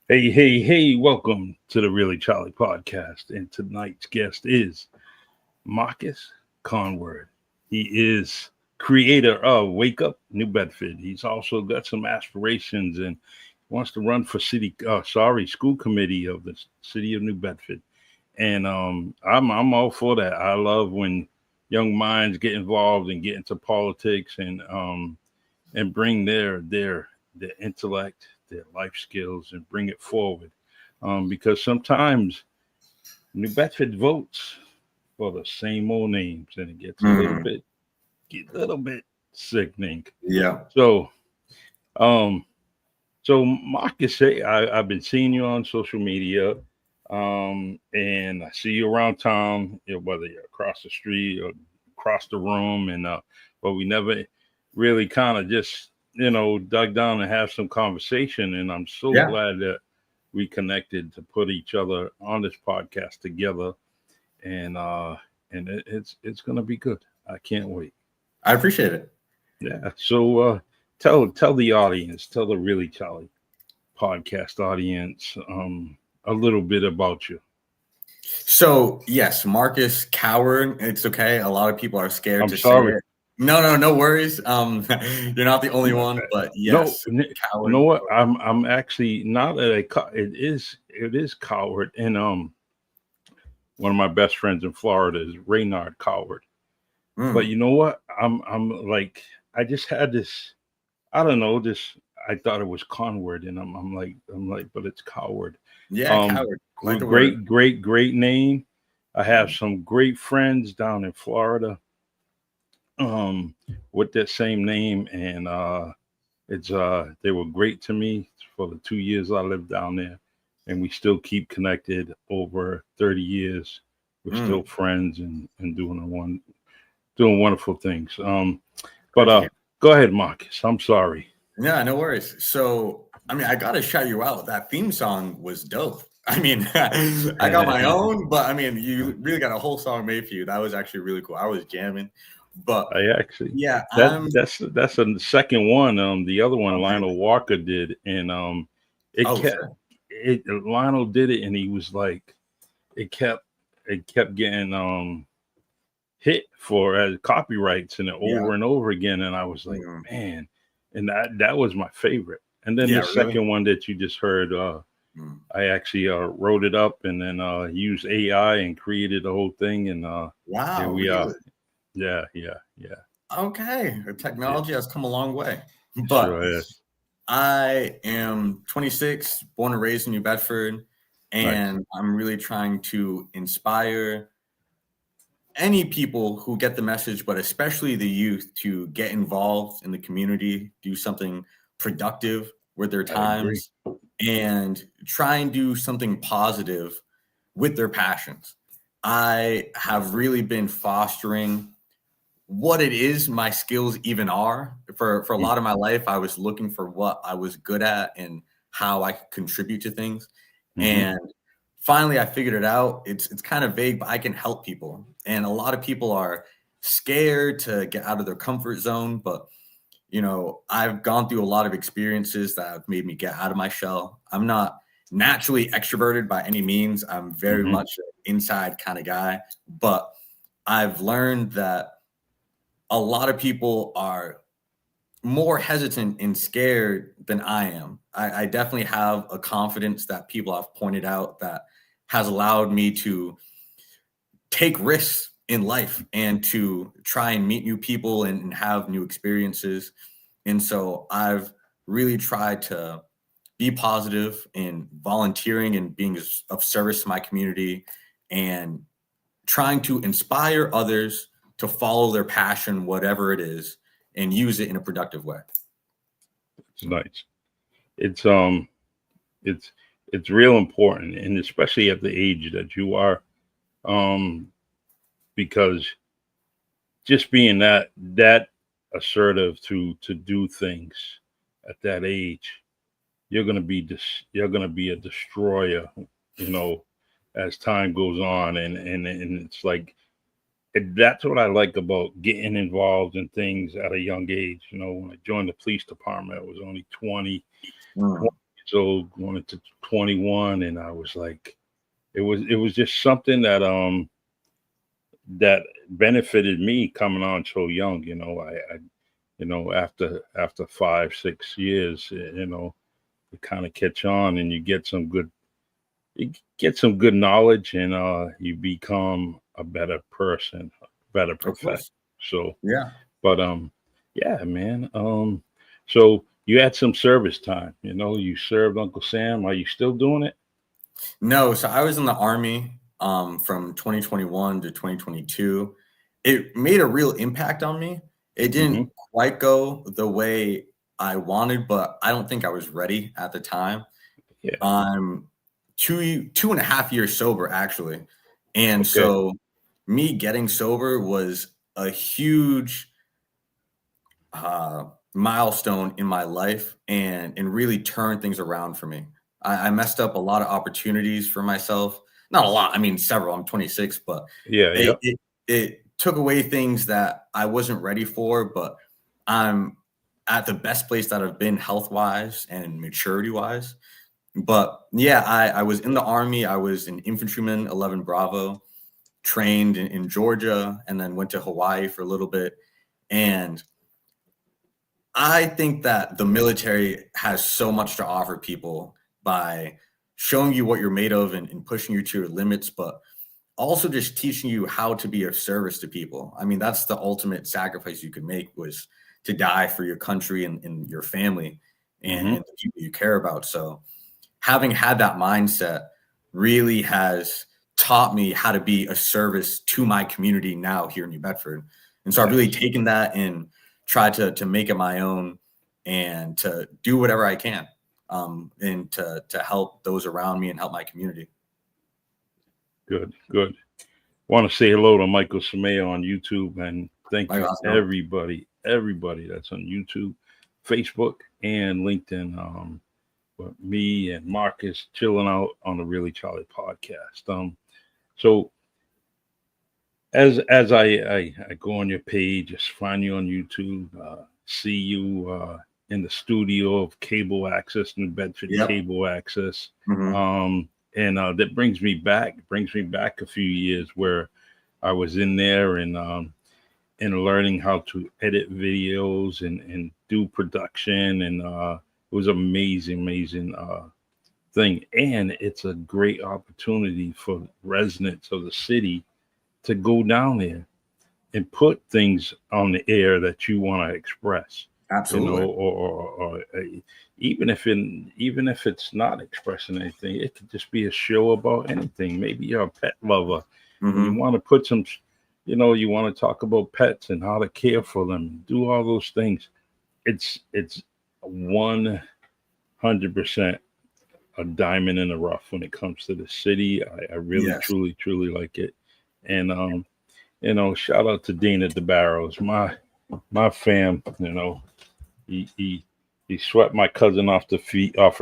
Hey, hey, hey, welcome to the Really Charlie podcast. And tonight's guest is Marcus Conward. He is creator of Wake Up New Bedford. He's also got some aspirations and wants to run for school committee of the city of New Bedford. And I'm all for that. I love when young minds get involved and get into politics and bring their intellect, their life skills, and bring it forward. Because sometimes New Bedford votes for the same old names, and it gets Mm, a little bit sickening. yeah. So, um, so Marcus, hey, I've been seeing you on social media, and I see you around town, whether you're across the street or across the room, and but we never really kind of just dug down and have some conversation. And I'm so Yeah. glad that we connected to put each other on this podcast together, and it's gonna be good. I can't wait. I appreciate it. Yeah. So tell the audience, tell the Really Charlie podcast audience, a little bit about you. So, yes, Marcus Coward. It's okay. A lot of people are scared I'm to say sorry. it. No worries. You're not the only My one, bad. but No, yes, you know Coward. what? I'm actually not it is Coward, and one of my best friends in Florida is Raynard Coward. But Mm, you know what? I'm like I just had this. I don't know this. I thought it was Conward, and I'm like, but it's Coward. yeah, Um, Coward. Like the word. great name. I have Mm, some great friends down in Florida, um, with that same name, and it's they were great to me for the 2 years I lived down there, and we still keep connected over 30 years. We're still mm, friends and doing wonderful things. But great to hear. go ahead, Marcus. I'm sorry. Yeah, no worries. So, I mean, I gotta shout you out. That theme song was dope. I mean, I got my I own, but I mean, you really got a whole song made for you. That was actually really cool. I was jamming, but actually yeah, that I'm that's a second one. The other one okay. Lionel Walker did, and it Oh, kept sure. it. Lionel did it, and he was like, it kept getting hit for as copyrights Yeah. and over again, and I was like, Mm. man, and that was my favorite. And then Yeah, the really? second one that you just heard, Mm. I actually wrote it up and then used AI and created the whole thing, and here Wow, we are. really? Yeah, yeah, yeah. Okay. The Yeah, technology has come a long way. But sure is. I am 26, born and raised in New Bedford, Nice. and I'm really trying to inspire any people who get the message, but especially the youth, to get involved in the community, do something productive with their I agree. times, and try and do something positive with their passions. I have really been fostering what it is my skills even are. For a Mm, lot of my life, I was looking for what I was good at and how I could contribute to things. mm-hmm. And finally I figured it out. It's kind of vague, but I can help people. And a lot of people are scared to get out of their comfort zone, but I've gone through a lot of experiences that have made me get out of my shell. I'm not naturally extroverted by any means. I'm very Mm-hmm. much an inside kind of guy, but I've learned that a lot of people are more hesitant and scared than I am. I definitely have a confidence that people have pointed out that has allowed me to take risks in life and to try and meet new people and have new experiences. And so I've really tried to be positive in volunteering and being of service to my community and trying to inspire others to follow their passion, whatever it is, and use it in a productive way. It's nice. It's it's it's real important, and especially at the age that you are, um, because just being that assertive to do things at that age, you're gonna be a destroyer, you know, as time goes on, and it's like that's what I like about getting involved in things at a young age. When I joined the police department, I was only 20. Mm. years old, going into 21, and I was like, it was just something that benefited me coming on so young. After 5 6 years, you kind of catch on, and you get some good knowledge, and you become a better person, better Of professional. course. So, Yeah. but yeah, man. So you had some service time. You served Uncle Sam. Are you still doing it? No, so I was in the Army from 2021 to 2022. It made a real impact on me. It didn't Hmm. quite go the way I wanted, but I don't think I was ready at the time. Yeah. I'm 2.5 years sober, actually. And Okay. so me getting sober was a huge uh, milestone in my life and really turned things around for me. I messed up a lot of opportunities for myself. Not a lot. I mean, several. I'm 26, but Yeah. it Yep. it, it took away things that I wasn't ready for. But I'm at the best place that I've been health wise and maturity wise. But yeah, I was in the Army. I was an infantryman, 11 Bravo, trained in Georgia, and then went to Hawaii for a little bit. And I think that the military has so much to offer people by showing you what you're made of and pushing you to your limits, but also just teaching you how to be of service to people. I mean, that's the ultimate sacrifice you could make, was to die for your country and your family Hmm. and the people you care about. So having had that mindset really has taught me how to be a service to my community now here in New Bedford. And so I've really Yes. taken that and tried to make it my own and to do whatever I can, and to help those around me and help my community. Good. Good. Want to say hello to Michael Sameo on YouTube, and thank Like, you how's it going? everybody that's on YouTube, Facebook, and LinkedIn. But me and Marcus chilling out on the Really Charlie podcast. So as I go on your page, just find you on YouTube, see you in the studio of Cable Access, New Bedford Yep. Cable Access, Hmm. and that brings me back a few years where I was in there and learning how to edit videos and do production, and it was amazing thing, and it's a great opportunity for residents of the city to go down there and put things on the air that you want to express, Absolutely. or even if it's not expressing anything, it could just be a show about anything. Maybe you're a pet lover and you Hmm. want to put some, you want to talk about pets and how to care for them, do all those things. It's 100% a diamond in the rough when it comes to the city. I really, Yes. truly like it. And shout out to Dana DeBarros, my fam. He swept my cousin off her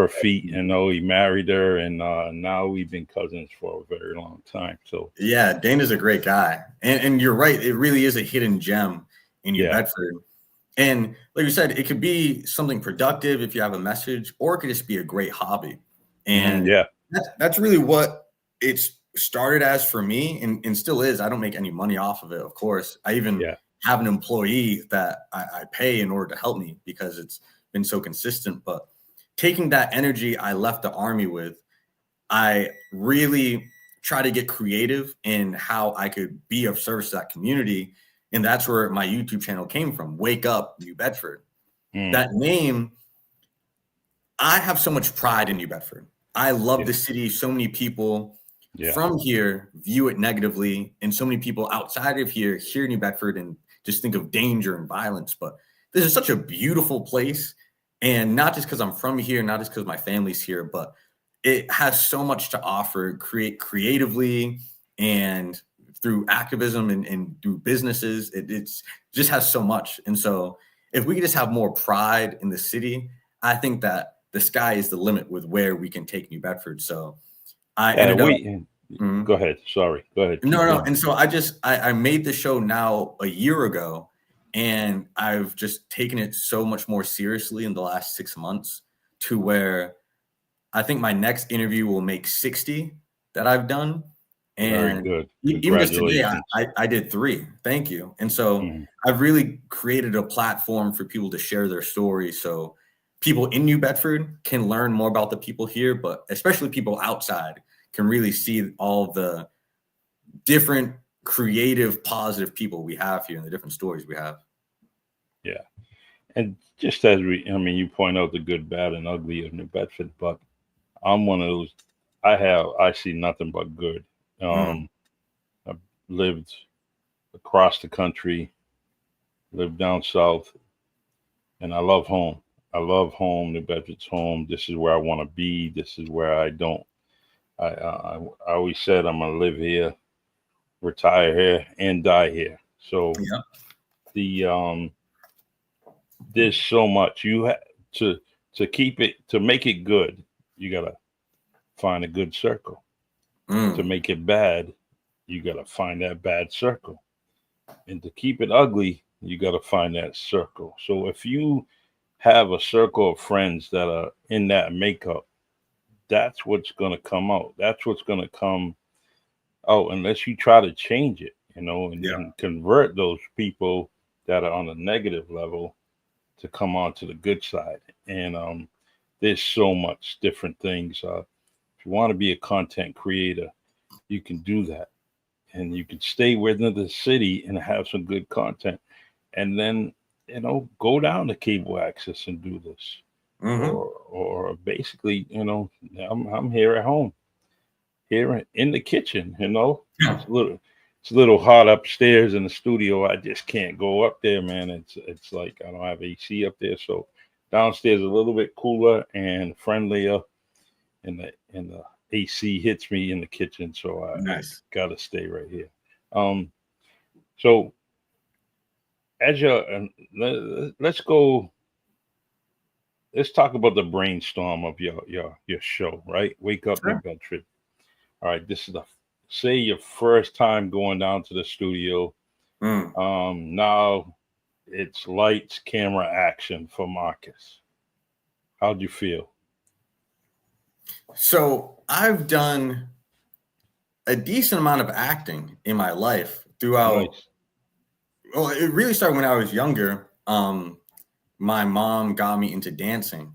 feet. He married her, and now we've been cousins for a very long time. So Yeah, Dana's a great guy. And you're right. It really is a hidden gem in New yeah. Bedford. And like you said, it could be something productive if you have a message, or it could just be a great hobby. And Yeah. that's really what it's started as for me, and still is. I don't make any money off of it, of course. I even Yeah. have an employee that I pay in order to help me because it's been so consistent. But taking that energy I left the Army with, I really try to get creative in how I could be of service to that community. And that's where my YouTube channel came from, Wake Up New Bedford. Mm, That name, I have so much pride in New Bedford. I love yeah. the city. So many people Yeah. from here view it negatively, and so many people outside of here hear New Bedford and just think of danger and violence. But this is such a beautiful place. And not just because I'm from here, not just because my family's here, but it has so much to offer, create creatively and through activism and through businesses. It's just has so much. And so if we could just have more pride in the city, I think that the sky is the limit with where we can take New Bedford. So I Yeah. ended up. We Mhm. Go ahead. Sorry. Go ahead. No, Keep no. going. And so I made the show now a year ago, and I've just taken it so much more seriously in the last 6 months, to where I think my next interview will make 60 that I've done. Very And good. even just today, Congratulations. I did 3. Thank you. And so Mhm. I've really created a platform for people to share their story. So people in New Bedford can learn more about the people here, but especially people outside can really see all the different creative, positive people we have here and the different stories we have. Yeah. And just as you point out the good, bad, and ugly of New Bedford, but I'm one of those. I see nothing but good. Mm, I've lived across the country, lived down south, and I love home. I love home. New Bedford's home. This is where I want to be. This is where I don't. I always said I'm gonna live here, retire here, and die here. So yeah. the there's so much you have to keep it, to make it good. You gotta find a good circle. To Mm, make it bad, you gotta find that bad circle. And to keep it ugly, you gotta find that circle. So if you have a circle of friends that are in that makeup, that's what's gonna come out. That's what's gonna come out unless you try to change it, yeah. and convert those people that are on a negative level to come on to the good side. And there's so much different things. If you want to be a content creator, you can do that, and you can stay within the city and have some good content, and then go down to cable access and do this, Hmm. or basically, I'm here at home, here in the kitchen. Yeah. It's a little hot upstairs in the studio. I just can't go up there, man. It's like I don't have AC up there, so downstairs a little bit cooler and friendlier, and the AC hits me in the kitchen, so I Nice. gotta stay right here. Um, so as your let's go. Let's talk about the brainstorm of your show, right? Wake Up New Sure. Bedford. All right, this is the say your first time going down to the studio. Mm. Now it's lights, camera, action for Marcus. How'd you feel? So I've done a decent amount of acting in my life throughout. Nice. Well, it really started when I was younger. My mom got me into dancing.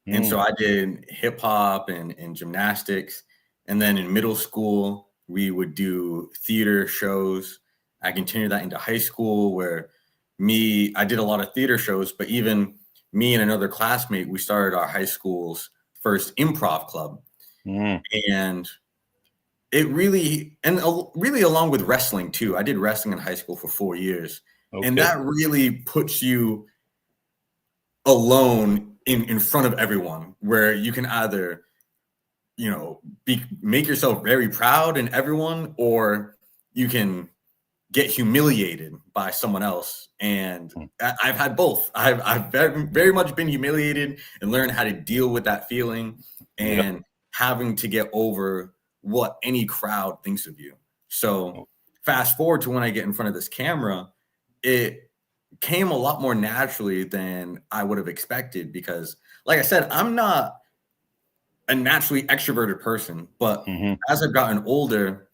And so Mm, I did hip hop and gymnastics. And then in middle school, we would do theater shows. I continued that into high school where I did a lot of theater shows, but even me and another classmate, we started our high school's first improv club. mm, And it really, and really along with wrestling too. I did wrestling in high school for 4 years. And okay. that really puts you alone in front of everyone where you can either make yourself very proud in everyone, or you can get humiliated by someone else. And Mm, I've had both. I've very, very much been humiliated and learned how to deal with that feeling yeah. and having to get over what any crowd thinks of you. So Oh, fast forward to when I get in front of this camera, it came a lot more naturally than I would have expected because, like I said, I'm not a naturally extroverted person, but mhm. as I've gotten older,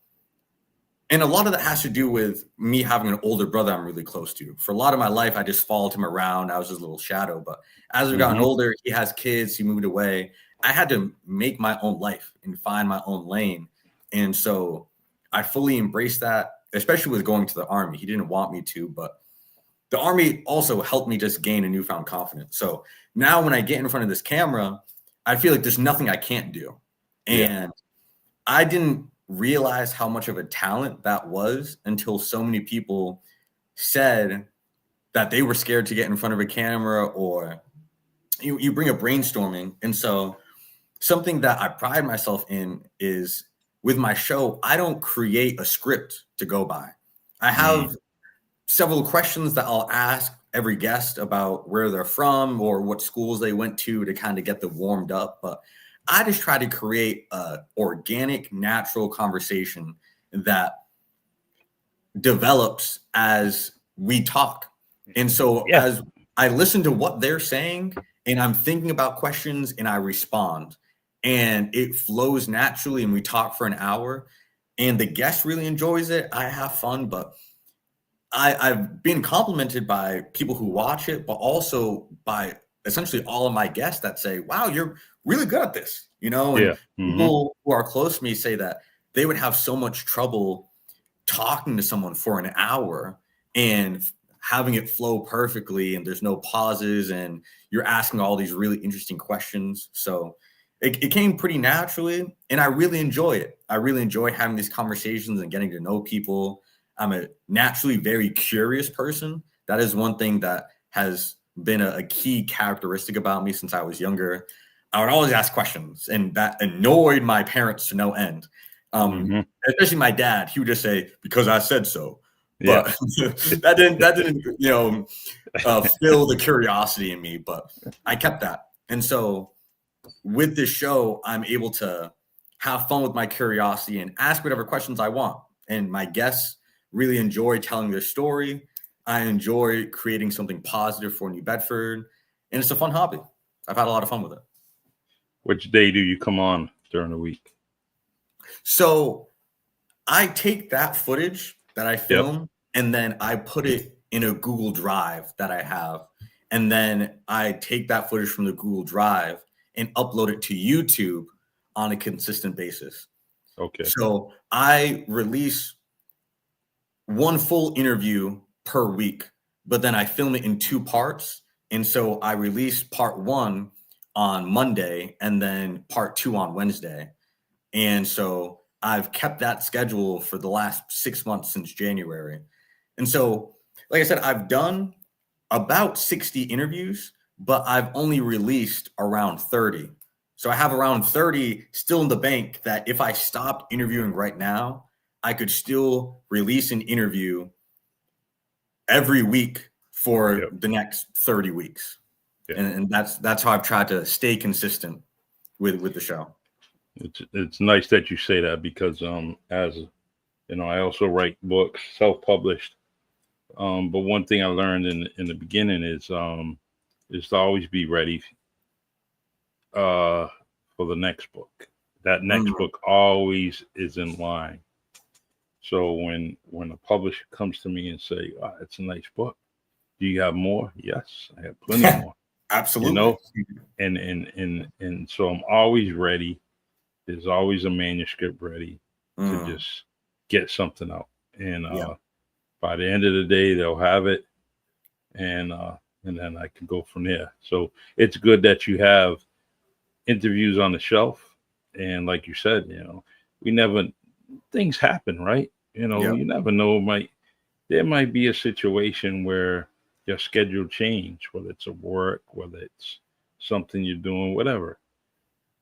and a lot of that has to do with me having an older brother I'm really close to. For a lot of my life, I just followed him around. I was his little shadow. But as I've gotten Mhm. older, he has kids, he moved away. I had to make my own life and find my own lane. And so I fully embraced that, especially with going to the army. He didn't want me to, but the army also helped me just gain a newfound confidence. So now when I get in front of this camera, I feel like there's nothing I can't do. Yeah. And I didn't realize how much of a talent that was until so many people said that they were scared to get in front of a camera, or you bring up brainstorming. And so something that I pride myself in is with my show, I don't create a script to go by. I Mm, have several questions that I'll ask every guest about where they're from or what schools they went to kind of get them warmed up. But I just try to create a organic, natural conversation that develops as we talk. And so yeah. as I listen to what they're saying and I'm thinking about questions and I respond, and it flows naturally, and we talk for an hour, and the guest really enjoys it. I have fun, but I've been complimented by people who watch it, but also by essentially all of my guests that say, "Wow, you're really good at this," you know. And Yeah. Mm-hmm. people who are close to me say that they would have so much trouble talking to someone for an hour and having it flow perfectly, and there's no pauses, and you're asking all these really interesting questions. So it came pretty naturally, and I really enjoy it. I really enjoy having these conversations and getting to know people. I'm a naturally very curious person. That is one thing that has been a key characteristic about me since I was younger. I would always ask questions, and that annoyed my parents to no end. Mm-hmm. Especially my dad. He would just say, "Because I said so." Yeah. But that didn't fill the curiosity in me. But I kept that, and so with this show, I'm able to have fun with my curiosity and ask whatever questions I want. And my guests really enjoy telling their story. I enjoy creating something positive for New Bedford, and it's a fun hobby. I've had a lot of fun with it. Which day do you come on during the week? So I take that footage that I film, and then I put it in a Google Drive that I have. And then I take that footage from the Google Drive and upload it to YouTube on a consistent basis. Okay. So I release one full interview per week, but then I film it in 2 parts. And so I release part 1 on Monday and then part 2 on Wednesday. And so I've kept that schedule for the last 6 months since January. And so, like I said, I've done about 60 interviews, but I've only released around 30. So I have around 30 still in the bank that if I stopped interviewing right now, I could still release an interview every week for the next 30 weeks. Yep. And that's how I've tried to stay consistent with the show. It's nice that you say that, because as you know, I also write books, self-published. But one thing I learned in the beginning is to always be ready for the next book. That next book always is in line. So when a publisher comes to me and say, "Oh, it's a nice book. Do you have more?" Yes, I have plenty more. Absolutely. You know, and so I'm always ready. There's always a manuscript ready to just get something out. And by the end of the day, they'll have it, and then I can go from there. So it's good that you have interviews on the shelf. And like you said, you know, things happen, right? You know, you never know. There might be a situation where your schedule change, whether it's a work, whether it's something you're doing, whatever.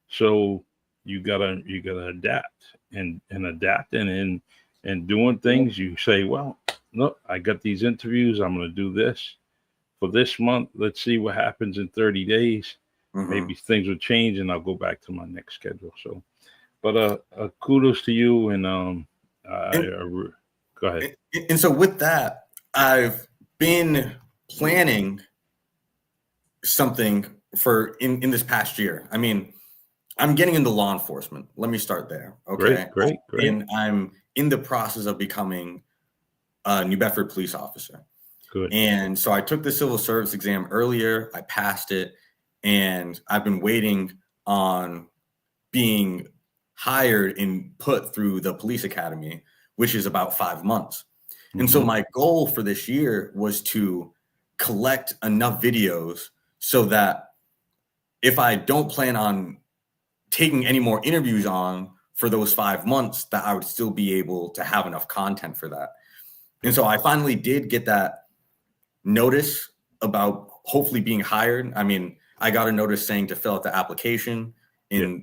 So you gotta adapt and adapting and doing things. You say, well, look, I got these interviews. I'm gonna do this for this month. Let's see what happens in 30 days. Maybe things will change, and I'll go back to my next schedule. So, but kudos to you, and go ahead. And so with that, I've been planning something for in this past year. I mean, I'm getting into law enforcement. Let me start there. Okay. Great. And I'm in the process of becoming a New Bedford police officer. Good. And so I took the civil service exam earlier. I passed it, and I've been waiting on being hired and put through the police academy, which is about 5 months. And so my goal for this year was to collect enough videos so that if I don't plan on taking any more interviews on for those 5 months, that I would still be able to have enough content for that. And so I finally did get that notice about hopefully being hired. I mean, I got a notice saying to fill out the application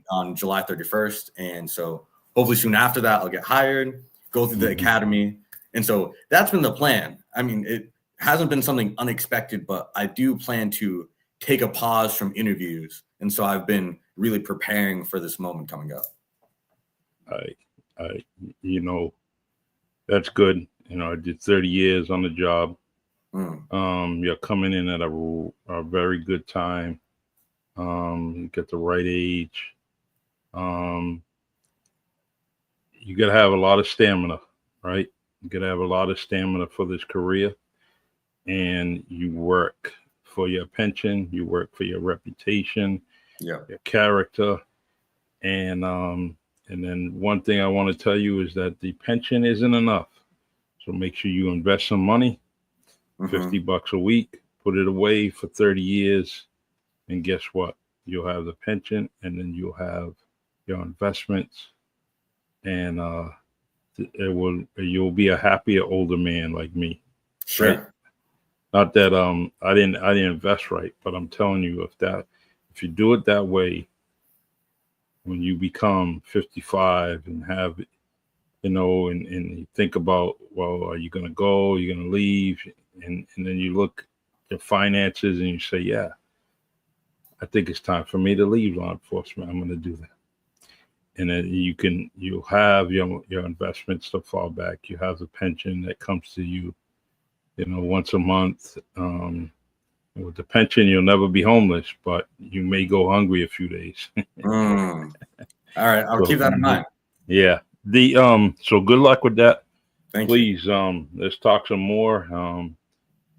on July 31st. And so hopefully soon after that, I'll get hired, go through the academy. And so that's been the plan. I mean, it hasn't been something unexpected, but I do plan to take a pause from interviews. And so I've been really preparing for this moment coming up. You know, that's good. You know, I did 30 years on the job. You're coming in at a very good time. You get the right age. Um, you got to have a lot of stamina, right? You got to have a lot of stamina for this career, and you work for your pension, you work for your reputation, Yeah. your character, and then one thing I want to tell you is that the pension isn't enough. So make sure you invest some money, Mm-hmm. $50 a week, put it away for 30 years, and guess what? You'll have the pension, and then you'll have your investments, and you'll be a happier older man like me, right? Sure. Not that I didn't invest right, but I'm telling you, if you do it that way, when you become 55 and have, and you think about, well, are you going to go? Are you going to leave? And then you look at your finances and you say, yeah, I think it's time for me to leave law enforcement. I'm going to do that. And then you'll have your investments to fall back. You have the pension that comes to you, once a month. With the pension, you'll never be homeless, but you may go hungry a few days. Mm. All right. I'll keep So that in mind. yeah, so good luck with that. Thank you. Please, let's talk some more.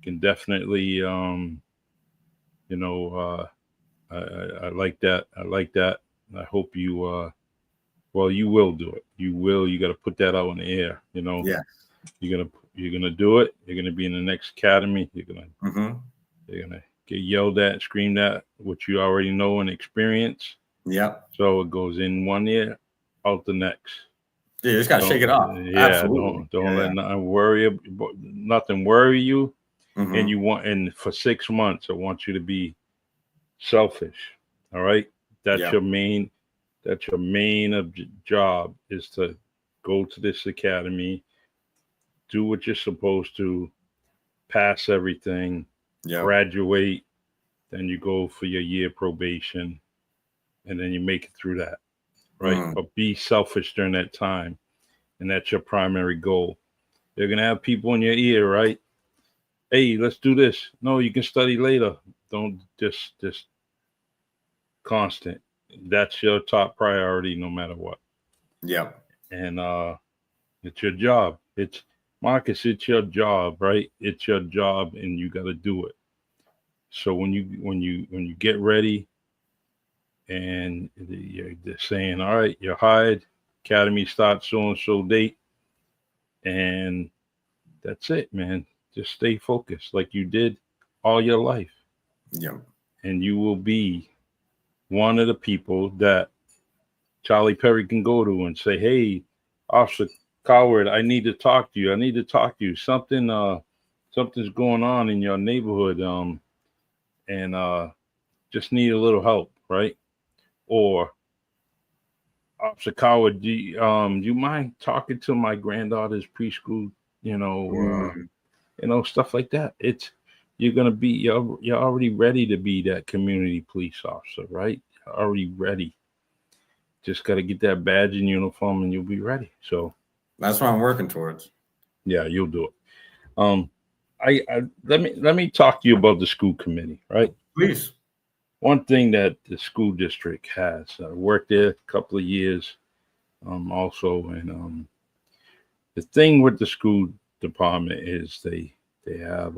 Can definitely, I like that. I like that. I hope well, you will do it. You got to put that out in the air. Yeah. You're gonna do it. You're gonna be in the next academy. Mm-hmm. You're gonna get yelled at, screamed at, which you already know and experience. Yep. So it goes in one ear, out the next. Yeah, you just gotta shake it off. Yeah, Absolutely. don't Yeah. let nothing worry you. Mm-hmm. And for 6 months, I want you to be selfish. All right, that's Yep. your main. That's your main job, is to go to this academy, do what you're supposed to, pass everything, Yep. graduate, then you go for your year probation, and then you make it through that, right? Mm. But be selfish during that time, and that's your primary goal. They're gonna have people in your ear, right? Hey, let's do this. No, you can study later. Don't just constant. That's your top priority, no matter what. Yep. And it's your job. It's Marcus. It's your job, right? It's your job, and you got to do it. So when you get ready, and they're saying, all right, you're hired. Academy starts so and so date, and that's it, man. Just stay focused like you did all your life, Yep. and you will be one of the people that Charlie Perry can go to and say, "Hey, Officer Coward, I need to talk to you. I need to talk to you. Something's going on in your neighborhood, and just need a little help, right?" Or, Officer Coward, do you mind talking to my granddaughter's preschool? Mm. Stuff like that. You're already ready to be that community police officer, right? You're already ready. Just got to get that badge and uniform, and you'll be ready. So That's what I'm working towards. yeah, you'll do it. Um, I let me talk to you about the school committee, right? Please. One thing that the school district has, I worked there a couple of years, also, and the thing with the school department is they have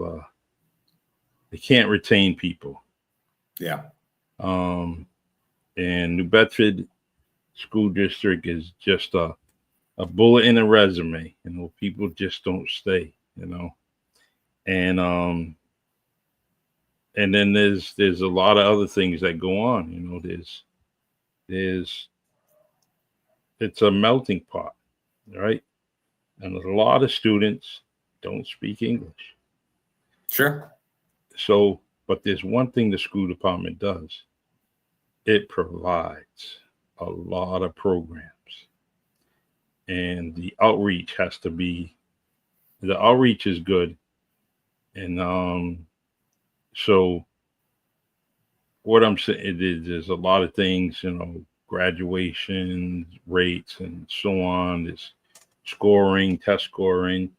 they can't retain people. Yeah. Um, and New Bedford School District is just a bullet in a resume. People just don't stay. And and then there's a lot of other things that go on. There's it's a melting pot, right? And a lot of students don't speak English. Sure. So, but there's one thing the school department does. It provides a lot of programs, and the outreach is good. And so what I'm saying is there's a lot of things, graduation rates and so on. There's scoring, test scoring.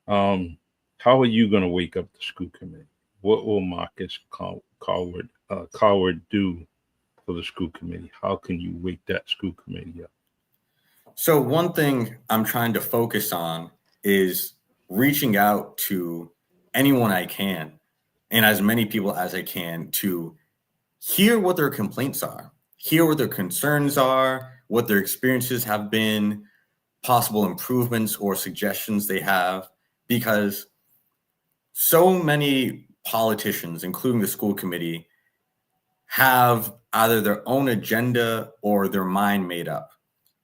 Um, how are you going to wake up the school committee? What will Marcus Coward do for for the school committee? How can you wake that school committee up? So one thing I'm trying to focus on is reaching out to anyone I can and as many people as I can to hear what their complaints are, hear what their concerns are, what their experiences have been, possible improvements or suggestions they have, because so many politicians, including the school committee, have either their own agenda or their mind made up.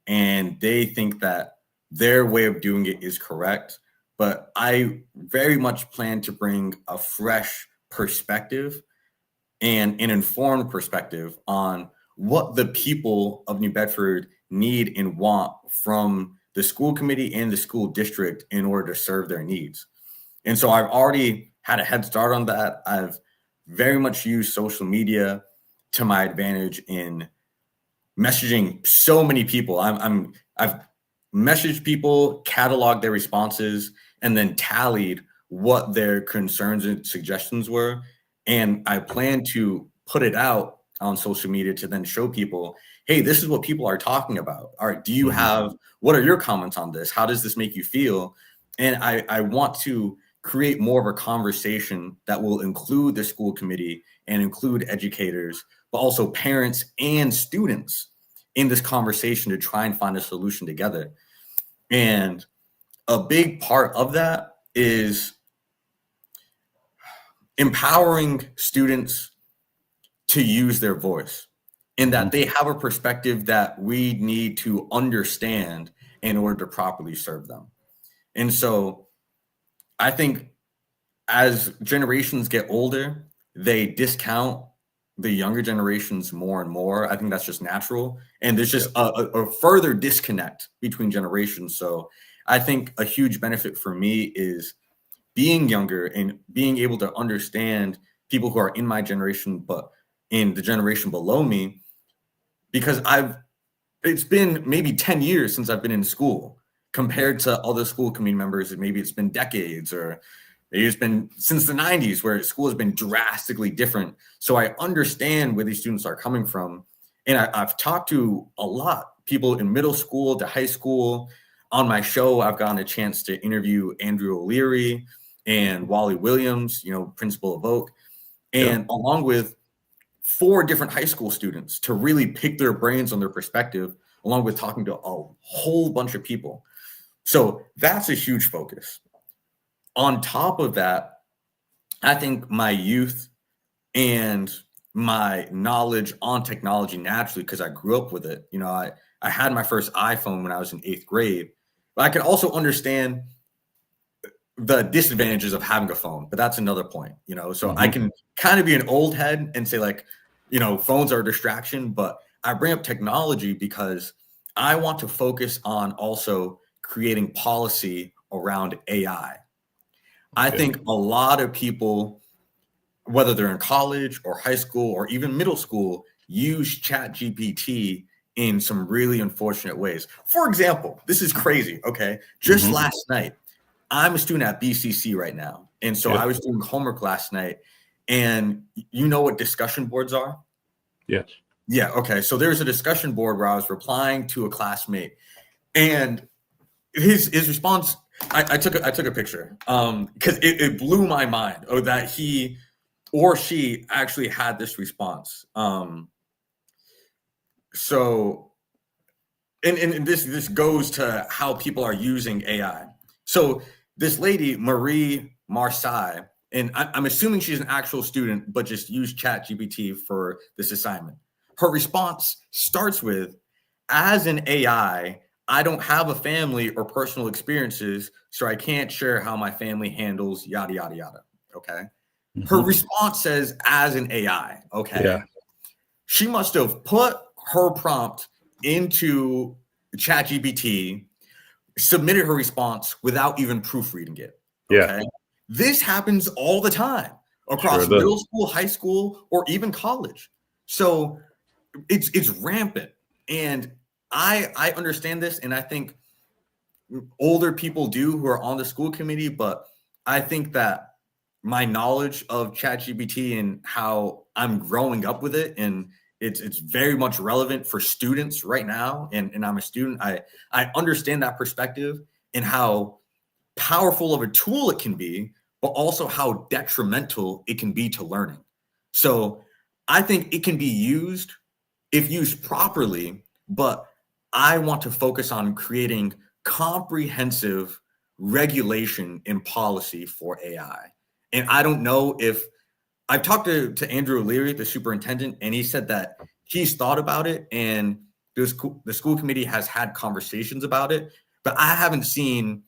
And they think that their way of doing it is correct. But I very much plan to bring a fresh perspective and an informed perspective on what the people of New Bedford need and want from the school committee and the school district in order to serve their needs. And so I've already had a head start on that. I've very much used social media to my advantage in messaging so many people. I've messaged people, cataloged their responses, and then tallied what their concerns and suggestions were. And I plan to put it out on social media to then show people, hey, this is what people are talking about. All right, do you have, what are your comments on this? How does this make you feel? And I want to create more of a conversation that will include the school committee and include educators, but also parents and students in this conversation to try and find a solution together. And a big part of that is empowering students to use their voice, in that they have a perspective that we need to understand in order to properly serve them. And so I think as generations get older, they discount the younger generations more and more. I think that's just natural. And there's just a further disconnect between generations. So I think a huge benefit for me is being younger and being able to understand people who are in my generation, but in the generation below me, because it's been maybe 10 years since I've been in school compared to other school committee members. Maybe it's been decades, or maybe it's been since the 90s where school has been drastically different. So I understand where these students are coming from. And I've talked to a lot, people in middle school to high school. On my show, I've gotten a chance to interview Andrew O'Leary and Wally Williams, principal of Oak, and along with 4 different high school students to really pick their brains on their perspective, along with talking to a whole bunch of people. So that's a huge focus. On top of that, I think my youth and my knowledge on technology naturally, because I grew up with it. I had my first iPhone when I was in 8th grade, but I can also understand the disadvantages of having a phone, but that's another point, so I can kind of be an old head and say phones are a distraction, but I bring up technology because I want to focus on also creating policy around AI. I think a lot of people, whether they're in college or high school or even middle school, use ChatGPT in some really unfortunate ways. For example, this is crazy. Okay. Just last night, I'm a student at BCC right now. And so I was doing homework last night, and you know what discussion boards are? Yes. Yeah. Okay. So there's a discussion board where I was replying to a classmate, and his response, I took a picture because it blew my mind that he or she actually had this response. So this goes to how people are using AI. So this lady, Marie Marseille, and I'm assuming she's an actual student, but just used ChatGPT for this assignment. Her response starts with, as an AI, I don't have a family or personal experiences, so I can't share how my family handles yada, yada, yada. Okay. Her response says, as an AI. Okay. Yeah. She must have put her prompt into ChatGPT, submitted her response without even proofreading it. Okay. Yeah. This happens all the time across middle school, high school, or even college. So it's rampant. And I understand this, and I think older people do who are on the school committee, but I think that my knowledge of ChatGPT and how I'm growing up with it and it's very much relevant for students right now. And I'm a student. I understand that perspective and how powerful of a tool it can be, but also how detrimental it can be to learning. So I think it can be used if used properly, but I want to focus on creating comprehensive regulation and policy for AI. And I don't know if I've talked to Andrew O'Leary, the superintendent, and he said that he's thought about it and the school committee has had conversations about it, but I haven't seen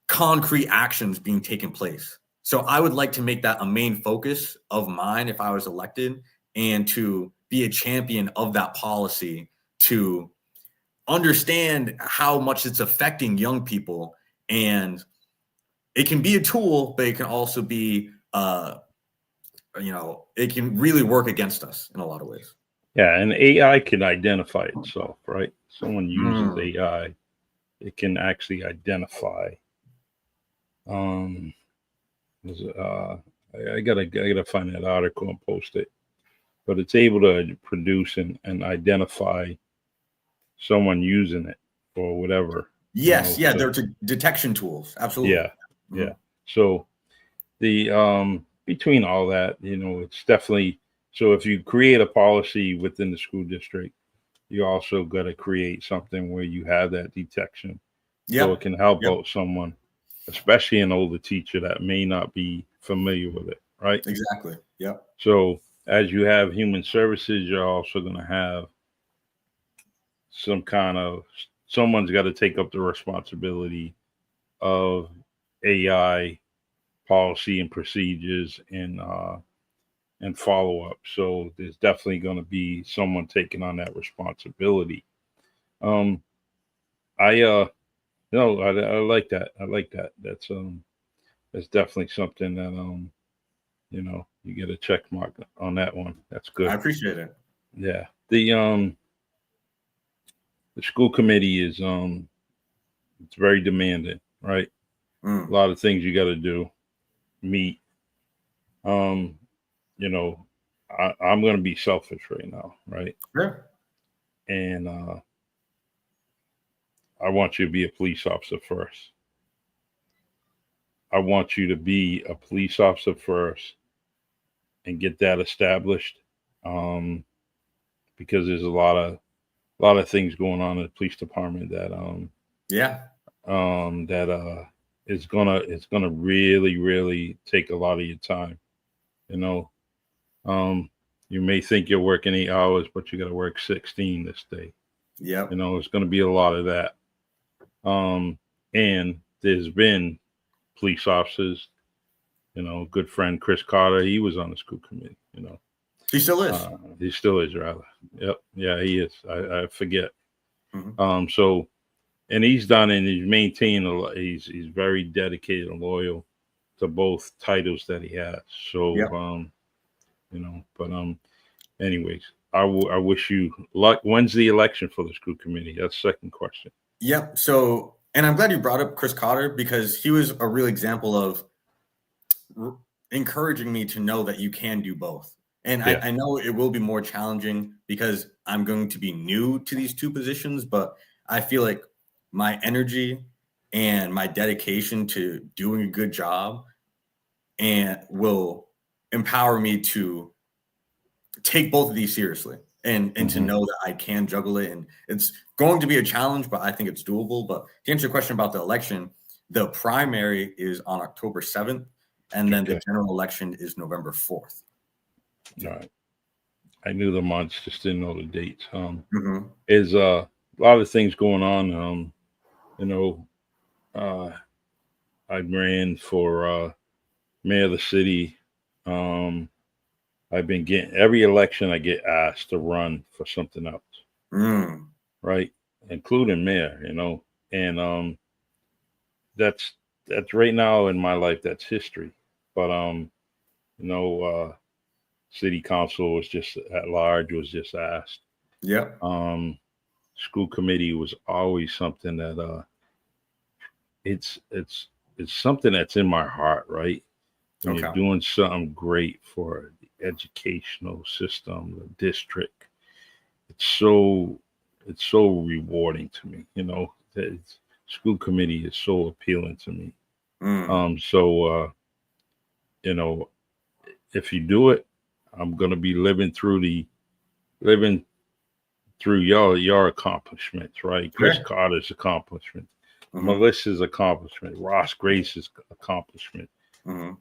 concrete actions being taken place. So I would like to make that a main focus of mine if I was elected, and to be a champion of that policy, to understand how much it's affecting young people. And it can be a tool, but it can also be, it can really work against us in a lot of ways. Yeah, and AI can identify itself, right? Someone uses AI, it can actually identify. I gotta find that article and post it, but it's able to produce and identify someone using it or whatever. Yes, yeah, they're detection tools. Absolutely. Yeah. So the between all that, it's definitely, so if you create a policy within the school district, you also got to create something where you have that detection, so it can help out someone, especially an older teacher that may not be familiar with it, right? Exactly. Yep. So as you have human services, you're also going to have someone's got to take up the responsibility of AI policy and procedures and follow up. So there's definitely going to be someone taking on that responsibility. I like that. I like that. That's definitely something that you get a check mark on that one. That's good. I appreciate it. Yeah. The school committee is it's very demanding, right? A lot of things you got to do, meet. I'm going to be selfish right now, right? Sure. And I want you to be a police officer first. I want you to be a police officer first and get that established, because there's a lot of things going on in the police department that it's gonna really take a lot of your time. You may think you're working 8 hours, but you got to work 16 this day. Yeah. It's going to be a lot of that. And there's been police officers, good friend Chris Carter, he was on the school committee, He still is. He still is, rather. Yep. Yeah, he is. I forget. Mm-hmm. So, and he's done, and he's maintained he's very dedicated and loyal to both titles that he has. So, anyways, I wish you luck. When's the election for the school committee? That's the second question. Yep. So, and I'm glad you brought up Chris Cotter, because he was a real example of encouraging me to know that you can do both. And I know it will be more challenging because I'm going to be new to these two positions, but I feel like my energy and my dedication to doing a good job and will empower me to take both of these seriously and to know that I can juggle it. And it's going to be a challenge, but I think it's doable. But to answer your question about the election, the primary is on October 7th, and then the general election is November 4th. All right. I knew the months, just didn't know the dates. Is a lot of things going on. I ran for mayor of the city. I've been getting every election I get asked to run for something else, right? Including mayor, and that's right now in my life, that's history. But city council was just at large, was just asked. Yep. School committee was always something that it's something that's in my heart, right? When you're doing something great for educational system, the district. It's so rewarding to me. The school committee is so appealing to me. Mm. You know, if you do it, I'm gonna be living through your accomplishments, right? Chris Sure. Carter's accomplishment, Mm-hmm. Melissa's accomplishment, Ross Grace's accomplishment, Mm-hmm.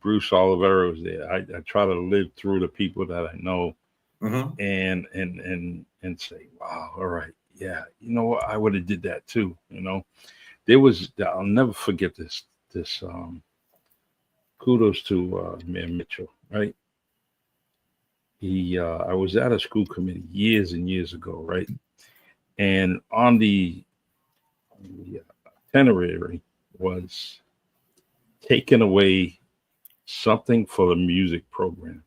Bruce Olivero's there. I try to live through the people that I know Mm-hmm. and say, wow, all right, yeah, you know what, I would have did that too. There was I'll never forget this kudos to Mayor Mitchell, right? He I was at a school committee years and years ago, right? And on the itinerary was taking away something for the music program.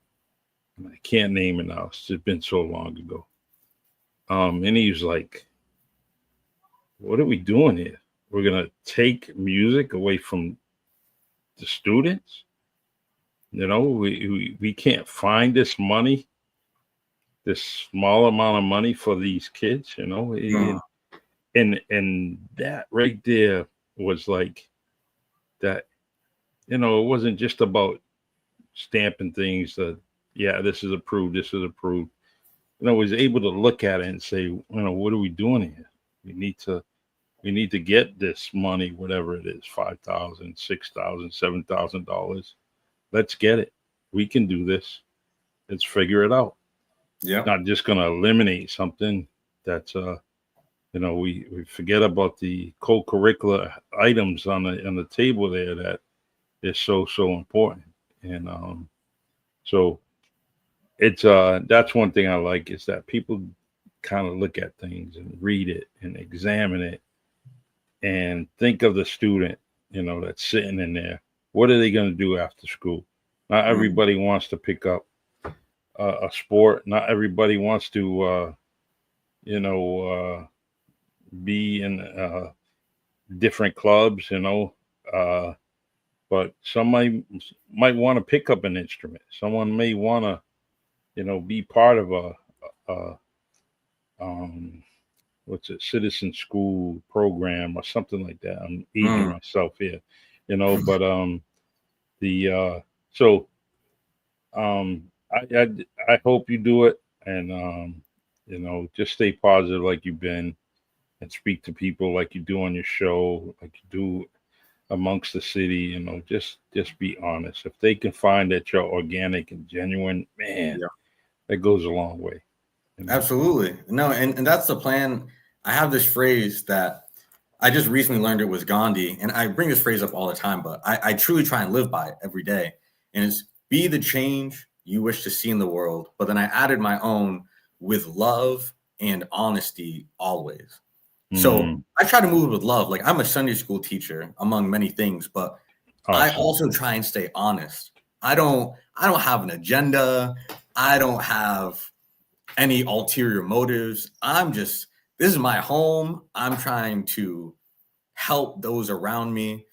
And I can't name it now. It's just been so long ago. And he was like, "What are we doing here? We're gonna take music away from the students. We can't find this money, this small amount of money for these kids. Mm. And that right there was like that. It wasn't just about stamping things that, yeah, this is approved, this is approved. Was able to look at it and say, what are we doing here? We need to get this money, whatever it is, $5,000, $6,000, $7,000. Let's get it. We can do this. Let's figure it out. Yeah. Not just going to eliminate something that's we forget about the co-curricular items on the table there that is so important. And so it's that's one thing I like, is that people kind of look at things and read it and examine it and think of the student, that's sitting in there. What are they going to do after school? Not Mm. everybody wants to pick up a sport. Not everybody wants to, you know, be in different clubs, uh, but somebody might want to pick up an instrument. Someone may want to, be part of a um, what's it, citizen school program or something like that. I'm aging Mm. myself here, but the so I hope you do it, and just stay positive like you've been, and speak to people like you do on your show, like you do amongst the city. Just be honest. If they can find that you're organic and genuine, man, Yeah. that goes a long way. Absolutely. No, and that's the plan. I have this phrase that I just recently learned. It was Gandhi, and I bring this phrase up all the time, but I truly try and live by it every day. And it's, be the change you wish to see in the world. But then I added my own, with love and honesty always. So Mm, I try to move with love. Like, I'm a Sunday school teacher, among many things, but I awesome. also try and stay honest. I don't have an agenda. I don't have any ulterior motives. This is my home. I'm trying to help those around me.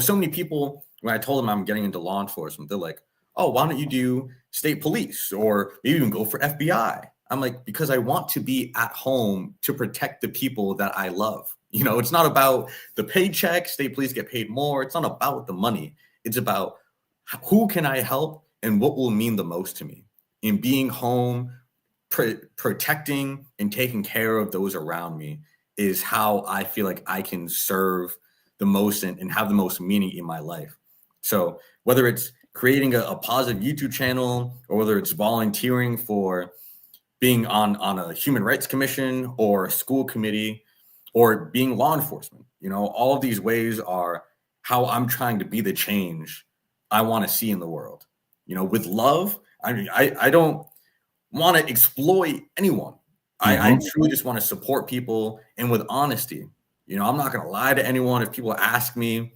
So many people, when I told them I'm getting into law enforcement, they're like, "Oh, why don't you do state police, or maybe even go for FBI?" I'm like, because I want to be at home to protect the people that I love. It's not about the paycheck. State police get paid more. It's not about the money. It's about who can I help and what will mean the most to me. In being home, protecting and taking care of those around me is how I feel like I can serve the most and have the most meaning in my life. So whether it's creating a positive YouTube channel, or whether it's volunteering for being on a human rights commission or a school committee, or being law enforcement, all of these ways are how I'm trying to be the change I want to see in the world. With love. I mean, I don't want to exploit anyone. I Hmm. truly just want to support people, and with honesty. I'm not going to lie to anyone. If people ask me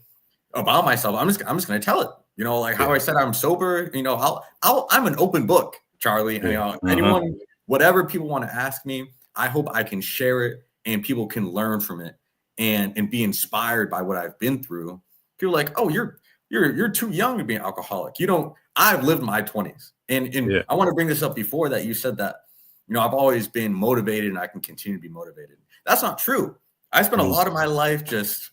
about myself, I'm just going to tell it. Like how Yeah, I said I'm sober. I'm an open book, Charlie. And, yeah. anyone, whatever people want to ask me, I hope I can share it and people can learn from it and be inspired by what I've been through. People are like, "Oh, you're too young to be an alcoholic. You don't." I've lived my 20s, And Yeah. I want to bring this up before that. You said that, I've always been motivated and I can continue to be motivated. That's not true. I spent a lot of my life just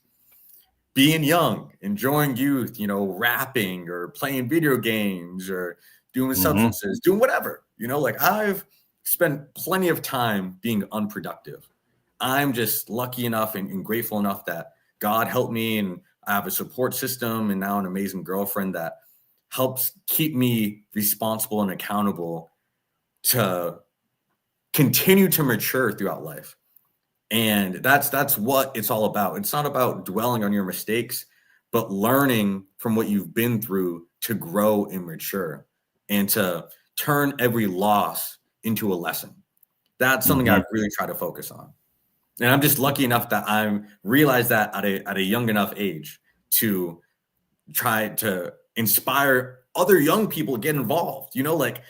being young, enjoying youth, rapping or playing video games or doing substances, doing whatever, like I've spent plenty of time being unproductive. I'm just lucky enough and grateful enough that God helped me, and I have a support system and now an amazing girlfriend that helps keep me responsible and accountable to continue to mature throughout life. And that's what it's all about. It's not about dwelling on your mistakes, but learning from what you've been through to grow and mature and to turn every loss into a lesson. That's something I really try to focus on. And I'm just lucky enough that I realized that at a young enough age to try to inspire other young people to get involved. Like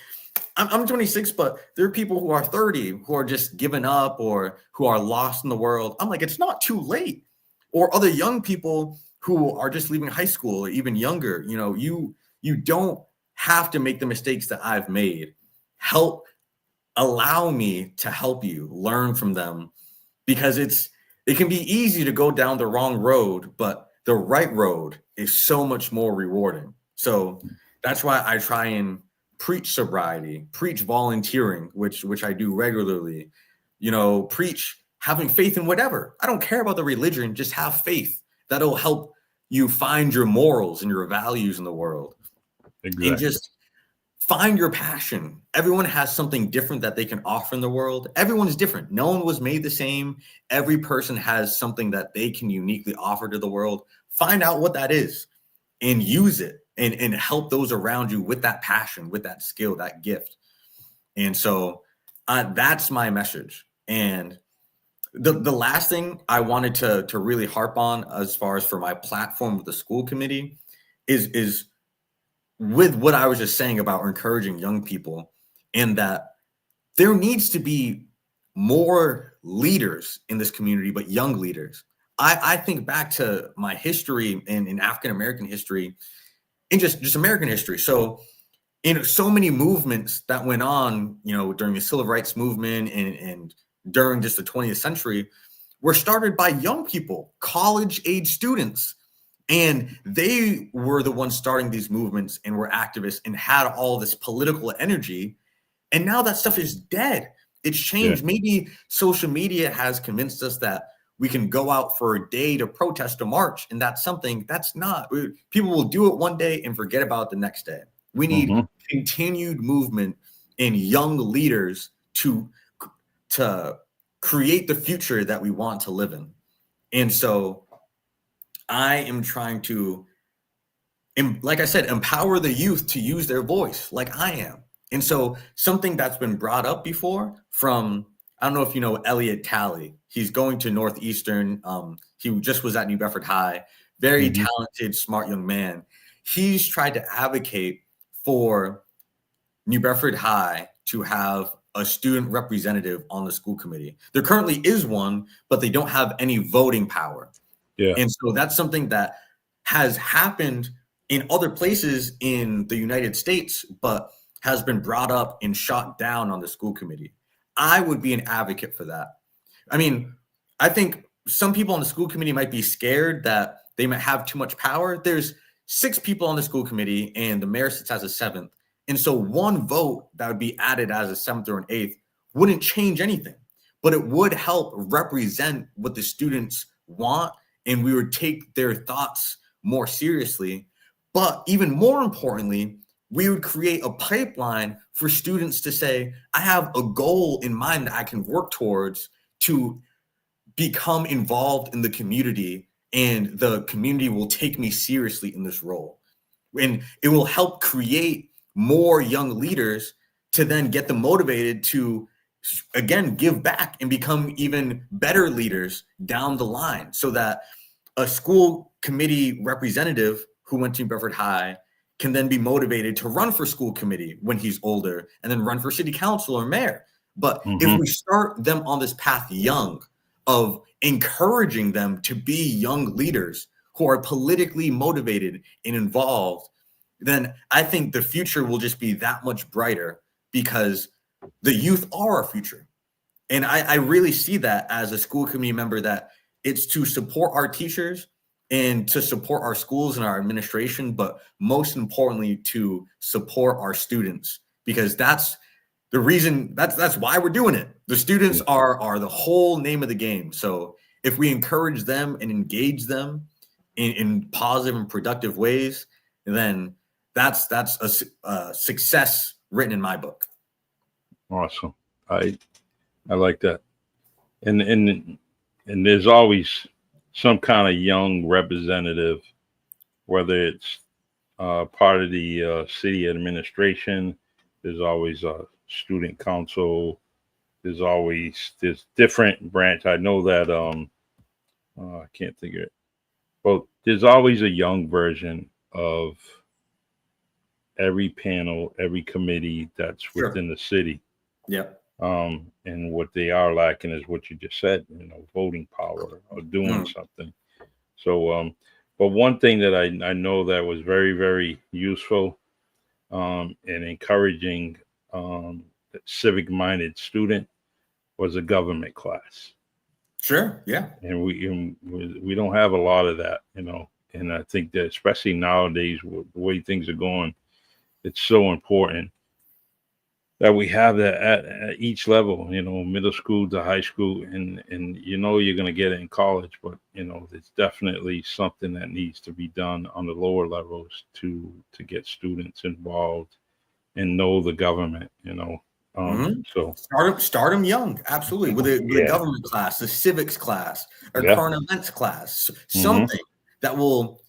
I'm 26, but there are people who are 30 who are just giving up or who are lost in the world. I'm like, it's not too late. Or other young people who are just leaving high school or even younger. You don't have to make the mistakes that I've made. Allow me to help you learn from them, because it can be easy to go down the wrong road, but the right road is so much more rewarding. So that's why I try and preach sobriety, preach volunteering, which I do regularly, preach having faith in whatever. I don't care about the religion, just have faith. That'll help you find your morals and your values in the world. Exactly. And just find your passion. Everyone has something different that they can offer in the world. Everyone is different. No one was made the same. Every person has something that they can uniquely offer to the world. Find out what that is and use it and help those around you with that passion, with that skill, that gift. And so that's my message. And the last thing I wanted to really harp on as far as for my platform with the school committee is with what I was just saying about encouraging young people, and that there needs to be more leaders in this community, but young leaders. I think back to my history in African-American history and just American history. So in so many movements that went on, during the civil rights movement and during just the 20th century, were started by young people, college-age students. And they were the ones starting these movements and were activists and had all this political energy. And now that stuff is dead. It's changed. Yeah. Maybe social media has convinced us that we can go out for a day to protest or march. And that's something that's not. People will do it one day and forget about it the next day. We need continued movement and young leaders to create the future that we want to live in. And so I am trying to, like I said, empower the youth to use their voice like I am. And so something that's been brought up before from, I don't know if you know Elliot Talley. He's going to Northeastern. He just was at New Bedford High. Very talented, smart young man. He's tried to advocate for New Bedford High to have a student representative on the school committee. There currently is one, but they don't have any voting power. Yeah. And so that's something that has happened in other places in the United States, but has been brought up and shot down on the school committee. I would be an advocate for that. I mean, I think some people on the school committee might be scared that they might have too much power. There's 6 people on the school committee and the mayor sits as a 7th. And so one vote that would be added as a 7th or an 8th wouldn't change anything, but it would help represent what the students want. And we would take their thoughts more seriously. But even more importantly, we would create a pipeline for students to say, I have a goal in mind that I can work towards to become involved in the community, and the community will take me seriously in this role. And it will help create more young leaders to then get them motivated to, again, give back and become even better leaders down the line, so that a school committee representative who went to Bedford High can then be motivated to run for school committee when he's older and then run for city council or mayor. But if we start them on this path young, of encouraging them to be young leaders who are politically motivated and involved, then I think the future will just be that much brighter because the youth are our future. And I really see that as a school committee member, that it's to support our teachers and to support our schools and our administration, but most importantly, to support our students, because that's the reason, that's why we're doing it. The students are the whole name of the game. So if we encourage them and engage them in positive and productive ways, then that's a success written in my book. Awesome. I like that. And there's always some kind of young representative, whether it's part of the city administration. There's always a student council. There's different branch. I know that I can't think of it. But there's always a young version of every panel, every committee that's within the city. Yep. And what they are lacking is what you just said, voting power or doing something. So, but one thing that I know that was very, very useful and encouraging civic-minded student was a government class. Sure. Yeah. And we don't have a lot of that, and I think that especially nowadays, with the way things are going, it's so important that we have that at each level, middle school to high school, and you're going to get it in college, but it's definitely something that needs to be done on the lower levels to get students involved and know the government, So start them young, absolutely, with the government class, the civics class, or current events class, something that will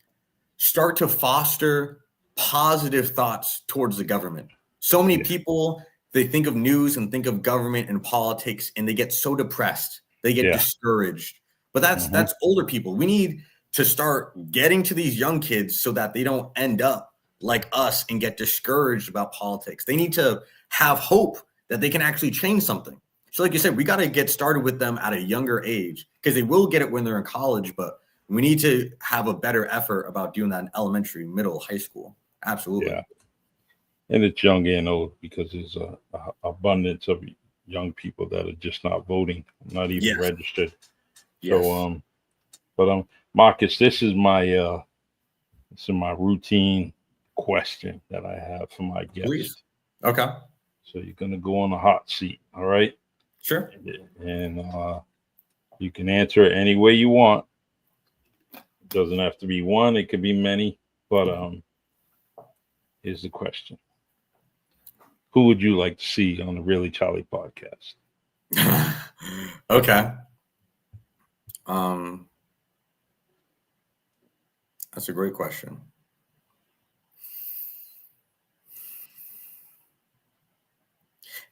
start to foster positive thoughts towards the government. So many people, they think of news and think of government and politics, and they get so depressed, they get discouraged. But that's older people. We need to start getting to these young kids so that they don't end up like us and get discouraged about politics. They need to have hope that they can actually change something. So like you said, we got to get started with them at a younger age, because they will get it when they're in college, but we need to have a better effort about doing that in elementary, middle, high school. Absolutely. Yeah. And it's young and old, because there's a abundance of young people that are just not voting, not even registered. Yes. So, but Marcus, this is my routine question that I have for my guests. Please. Okay. So you're gonna go on the hot seat, all right? Sure. And you can answer it any way you want. It doesn't have to be one; it could be many. But here's the question: who would you like to see on the Really Charlie podcast? Okay. That's a great question.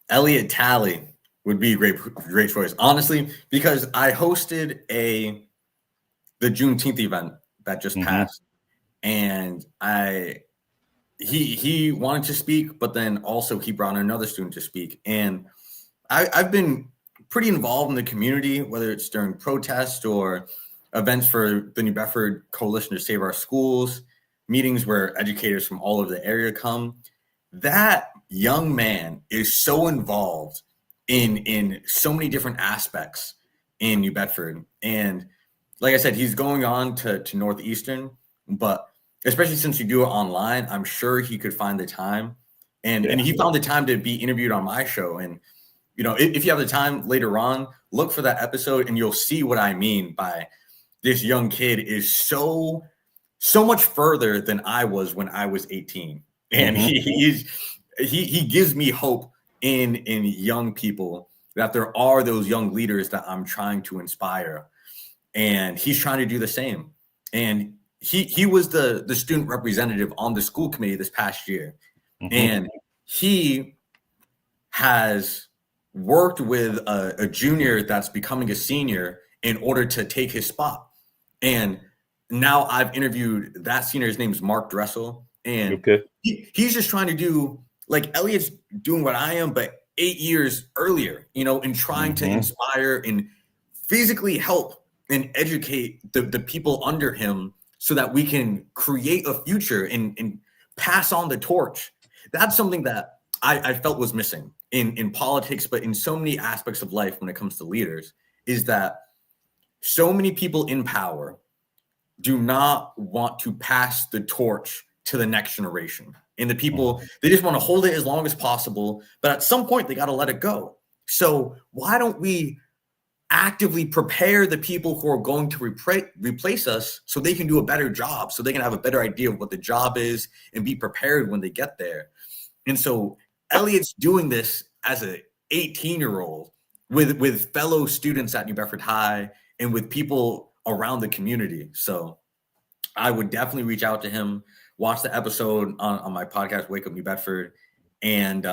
Elliot Talley would be a great choice, honestly, because I hosted the Juneteenth event that just passed, and he wanted to speak, but then also he brought another student to speak, and I've been pretty involved in the community, whether it's during protests or events for the New Bedford Coalition to Save Our Schools, meetings where educators from all over the area come. That young man is so involved in so many different aspects in New Bedford. And like I said, he's going on to Northeastern, but especially since you do it online, I'm sure he could find the time. And he found the time to be interviewed on my show. And, if you have the time later on, look for that episode and you'll see what I mean by this young kid is so much further than I was when I was 18. And he gives me hope in young people, that there are those young leaders that I'm trying to inspire. And he's trying to do the same. And he was the student representative on the school committee this past year. And he has worked with a junior that's becoming a senior in order to take his spot. And now I've interviewed that senior. His name's Mark Dressel. And he's just trying to do, like Elliot's doing what I am, but 8 years earlier, and trying to inspire and physically help and educate the people under him so that we can create a future and pass on the torch. That's something that I felt was missing in politics, but in so many aspects of life when it comes to leaders, is that so many people in power do not want to pass the torch to the next generation. And the people, they just want to hold it as long as possible, but at some point they got to let it go. So why don't we actively prepare the people who are going to replace us so they can do a better job, so they can have a better idea of what the job is and be prepared when they get there. And so Elliot's doing this as an 18-year-old with fellow students at New Bedford High and with people around the community. So I would definitely reach out to him, watch the episode on my podcast, Wake Up New Bedford. And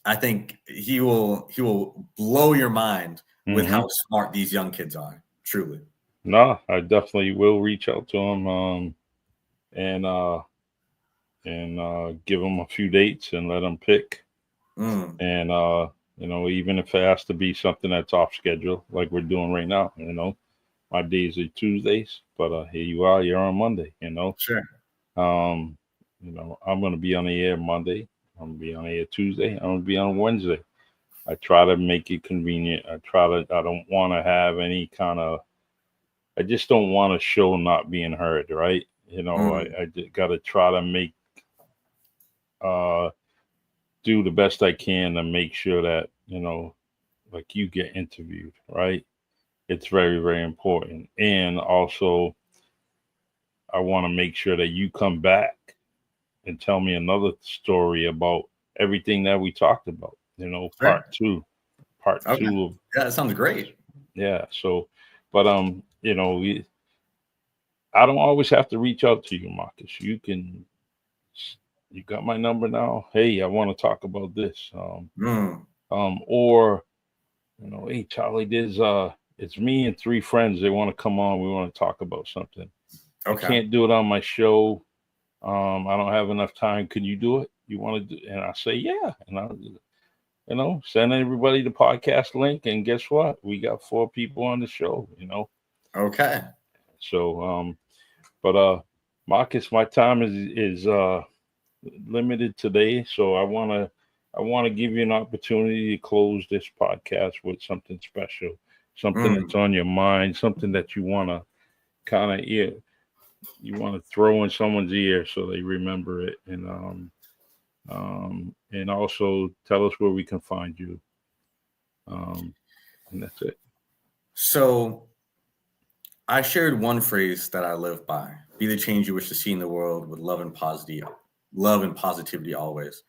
I think he will blow your mind with how smart these young kids are, truly. No, I definitely will reach out to him and give him a few dates and let him pick. And even if it has to be something that's off schedule, like we're doing right now, my days are Tuesdays, but here you are, you're on Monday, Sure. I'm going to be on the air Monday. I'm going to be on the air Tuesday. I'm going to be on Wednesday. I try to make it convenient. I don't want to have any kind of, I just don't want a show not being heard, right? I just got to try to make, do the best I can to make sure that, like you get interviewed, right? It's very, very important. And also, I want to make sure that you come back and tell me another story about everything that we talked about, part two of. Yeah, that sounds great. Yeah. So, but, I don't always have to reach out to you, Marcus. You got my number now. Hey, I want to talk about this. Or, hey, Charlie, it's me and 3 friends. They want to come on. We want to talk about something. Okay. I can't do it on my show. I don't have enough time. Can you do it? You want to do? And I say, yeah. And I, send everybody the podcast link. And guess what? We got 4 people on the show, Okay. So, but Marcus, my time is limited today. So I want to give you an opportunity to close this podcast with something special, something that's on your mind, something that you want to kind of you want to throw in someone's ear so they remember it, and also tell us where we can find you, and that's it. So I shared one phrase that I live by: be the change you wish to see in the world with love and positivity always.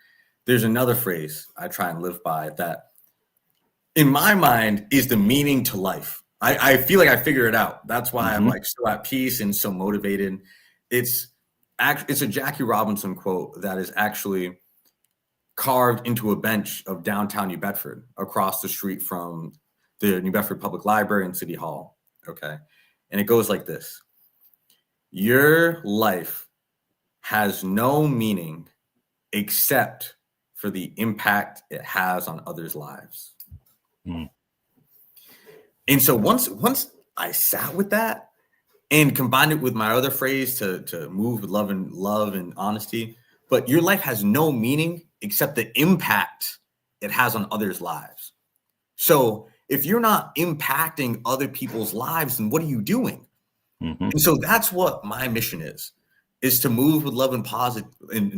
There's another phrase I try and live by that in my mind is the meaning to life. I feel like I figured it out. That's why I'm like so at peace and so motivated. It's a Jackie Robinson quote that is actually carved into a bench of downtown New Bedford across the street from the New Bedford Public Library and City Hall. Okay. And it goes like this: your life has no meaning except for the impact it has on others' lives. And so once I sat with that and combined it with my other phrase to move with love and honesty, but your life has no meaning except the impact it has on others' lives. So if you're not impacting other people's lives, then what are you doing? And so that's what my mission is to move with love and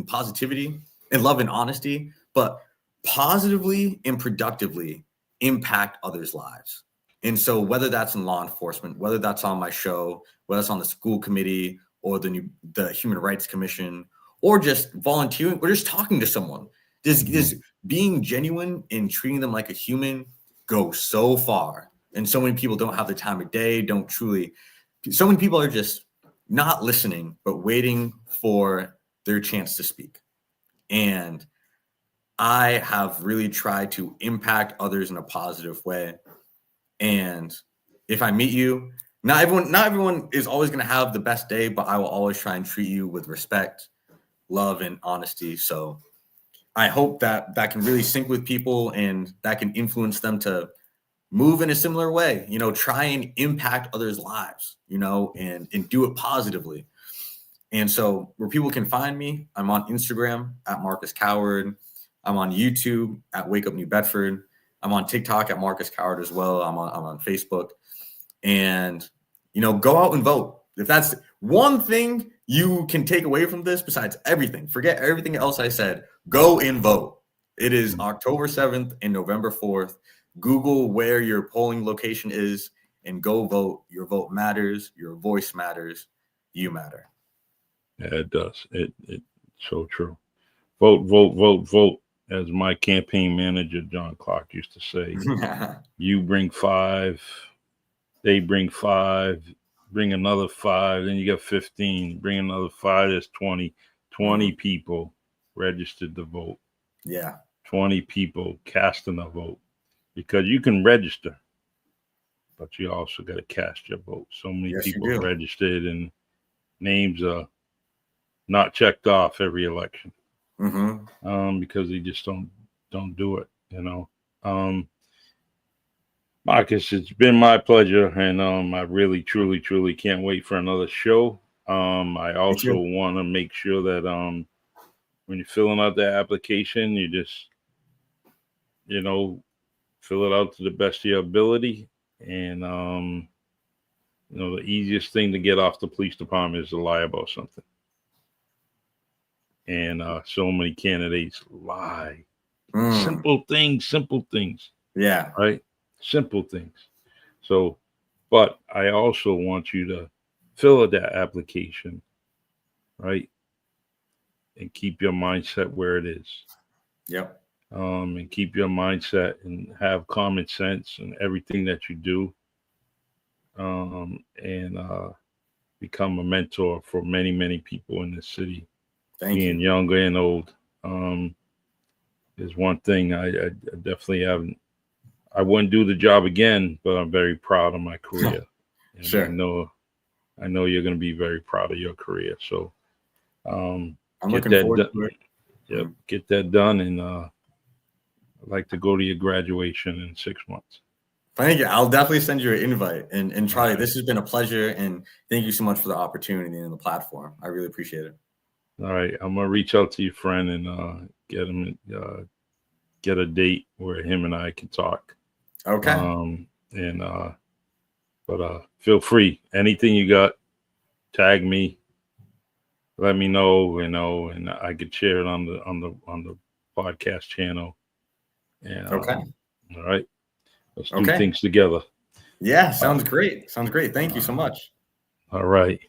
positivity and love and honesty, but positively and productively impact others' lives. And so whether that's in law enforcement, whether that's on my show, whether it's on the school committee or the Human Rights Commission, or just volunteering, or just talking to someone, just being genuine and treating them like a human goes so far. And so many people don't have the time of day, so many people are just not listening, but waiting for their chance to speak. And I have really tried to impact others in a positive way. And if I meet you, not everyone is always going to have the best day, but I will always try and treat you with respect, love, and honesty. So I hope that can really sync with people and that can influence them to move in a similar way, try and impact others' lives, and do it positively. And so where people can find me, I'm on Instagram at Marcus Coward. I'm on YouTube at Wake Up New Bedford. I'm on TikTok at Marcus Coward as well. I'm on Facebook. And, go out and vote. If that's one thing you can take away from this, besides everything, forget everything else I said, go and vote. It is October 7th and November 4th. Google where your polling location is and go vote. Your vote matters. Your voice matters. You matter. Yeah, it does. It's so true. Vote, vote, vote, vote. As my campaign manager, John Clark, used to say, you bring 5, they bring 5, bring another 5, then you got 15, bring another 5, there's 20. 20 people registered to vote. Yeah. 20 people casting a vote, because you can register, but you also got to cast your vote. So many people registered and names are not checked off every election. Because they just don't do it, Marcus, it's been my pleasure, and I really, truly, truly can't wait for another show. I also want to make sure that when you're filling out that application, you just fill it out to the best of your ability. And the easiest thing to get off the police department is to lie about something. And so many candidates lie. Simple things. Yeah. Right? Simple things. So, but I also want you to fill out that application, right? And keep your mindset where it is. Yep. And keep your mindset and have common sense in everything that you do. And become a mentor for many, many people in this city. Being younger and old. Is one thing I definitely haven't. I wouldn't do the job again, but I'm very proud of my career. And sure. I know you're going to be very proud of your career. So I'm looking forward to it. Yep, get that done. And I'd like to go to your graduation in 6 months. Thank you. I'll definitely send you an invite. And Charlie, this has been a pleasure. And thank you so much for the opportunity and the platform. I really appreciate it. All right. I'm going to reach out to your friend and get him, get a date where him and I can talk. Okay. But feel free. Anything you got, tag me. Let me know, and I could share it on the podcast channel. And okay. All right. Let's do things together. Yeah, sounds great. Sounds great. Thank you so much. All right.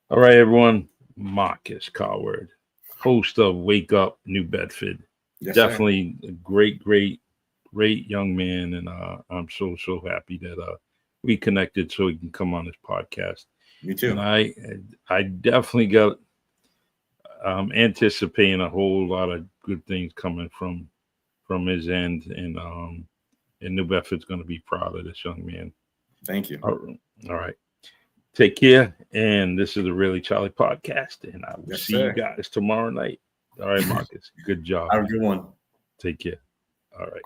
All right, everyone. Marcus Coward, host of Wake Up New Bedford. Yes, definitely a great young man, and I'm so happy that we connected so he can come on this podcast. Me too. And I definitely got anticipating a whole lot of good things coming from his end, and New Bedford's going to be proud of this young man. Thank you. All right. Take care. And this is the Really Charlie podcast, and I will see you guys tomorrow night. All right, Marcus. Good job. Have a good one. Take care. All right.